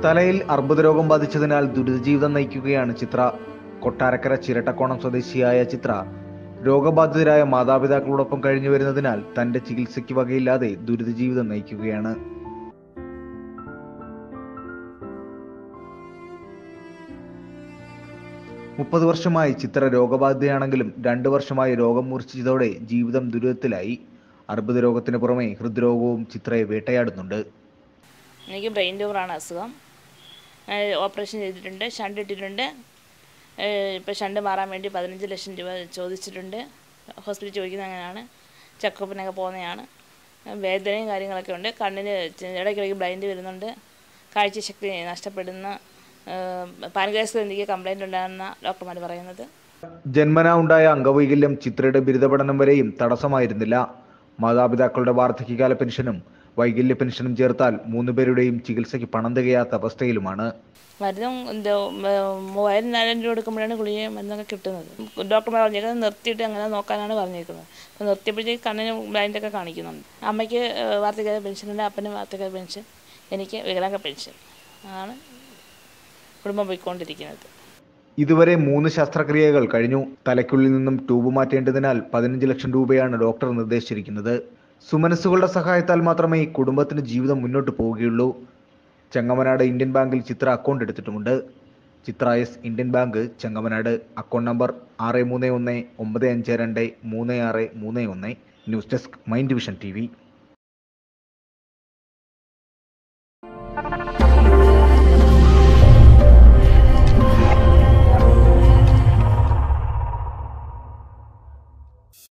തലയിൽ അർബുദരോഗം ബാധിച്ചതിനാൽ ദുരിതജീവിതം നയിക്കുകയാണ് ചിത്ര. കൊട്ടാരക്കര ചിരട്ടക്കോണം സ്വദേശിയായ ചിത്ര രോഗബാധിതരായ മാതാപിതാക്കളോടൊപ്പം കഴിഞ്ഞു വരുന്നതിനാൽ തന്റെ ചികിത്സയ്ക്ക് വകയില്ലാതെ ദുരിതജീവിതം നയിക്കുകയാണ്. മുപ്പത് വർഷമായി ചിത്ര രോഗബാധിതയാണെങ്കിലും 2 വർഷമായി രോഗം മൂർച്ഛിച്ചതോടെ ജീവിതം ദുരിതത്തിലായി. അർബുദ രോഗത്തിന് പുറമെ ഹൃദ്രോഗവും ചിത്രയെ വേട്ടയാടുന്നുണ്ട്. എനിക്ക് ബ്രെയിൻ ട്യൂമറാണ് അസുഖം. ഓപ്പറേഷൻ ചെയ്തിട്ടുണ്ട്, ഷണ്ട് ഇട്ടിട്ടുണ്ട്. ഇപ്പോൾ ഷണ്ട് മാറാൻ വേണ്ടി 15 ലക്ഷം രൂപ ചോദിച്ചിട്ടുണ്ട്. ഹോസ്പിറ്റലിൽ ചോദിക്കുന്നത് അങ്ങനെയാണ്. ചെക്കപ്പിനൊക്കെ പോകുന്നതാണ്. വേദനയും കാര്യങ്ങളൊക്കെ ഉണ്ട്. കണ്ണിന് ഇടയ്ക്കിടയ്ക്ക് ബ്ലൈൻഡ് വരുന്നുണ്ട്. കാഴ്ചശക്തി നഷ്ടപ്പെടുന്ന പാൻക്രിയാസ് ഗ്രന്ഥിക്ക് കംപ്ലൈൻറ്റ് ഉണ്ടാകുന്ന ഡോക്ടർമാർ പറയുന്നത്. ജന്മനാ ഉണ്ടായ അംഗവൈകല്യം ചിത്രയുടെ ബിരുദ പഠനം വരെയും തടസ്സമായിരുന്നില്ല. മാതാപിതാക്കളുടെ വാർദ്ധക്യകാല പെൻഷനും വൈകല്യ പെൻഷനും ചേർത്താൽ 3 പേരുടെയും ചികിത്സയ്ക്ക് പണം തികയാത്ത അവസ്ഥയിലുമാണ്. മരുന്നും 3000-4000 രൂപ കൊടുക്കുമ്പോഴാണ് ഗുളികയും മരുന്നൊക്കെ കിട്ടുന്നത്. ഡോക്ടർമാർ പറഞ്ഞേക്കുന്നത് നിർത്തിയിട്ട് അങ്ങനെ നോക്കാനാണ് പറഞ്ഞേക്കുന്നത്. അപ്പോൾ നിർത്തിയപ്പോഴത്തേക്ക് കണ്ണിന് ബ്ലൈൻഡൊക്കെ കാണിക്കുന്നുണ്ട്. അമ്മയ്ക്ക് വാർദ്ധക്യകാല പെൻഷനുണ്ട്, അപ്പന് വാർദ്ധക്യകാല പെൻഷൻ, എനിക്ക് വികലാംഗ പെൻഷൻ ആണ് കുടുംബം പോയിക്കൊണ്ടിരിക്കുന്നത്. ഇതുവരെ 3 ശസ്ത്രക്രിയകൾ കഴിഞ്ഞു. തലയ്ക്കുള്ളിൽ നിന്നും ട്യൂബ് മാറ്റേണ്ടതിനാൽ 15 ലക്ഷം രൂപയാണ് ഡോക്ടർ നിർദ്ദേശിച്ചിരിക്കുന്നത്. സുമനസ്സുകളുടെ സഹായത്താൽ മാത്രമേ കുടുംബത്തിന് ജീവിതം മുന്നോട്ട് പോവുകയുള്ളൂ. ചെങ്ങമനാട് ഇന്ത്യൻ ബാങ്കിൽ ചിത്ര അക്കൗണ്ട് എടുത്തിട്ടുമുണ്ട്. Chitra S Indian bank, Chengamanad. Account number 63195236331. News desk, mind vision TV.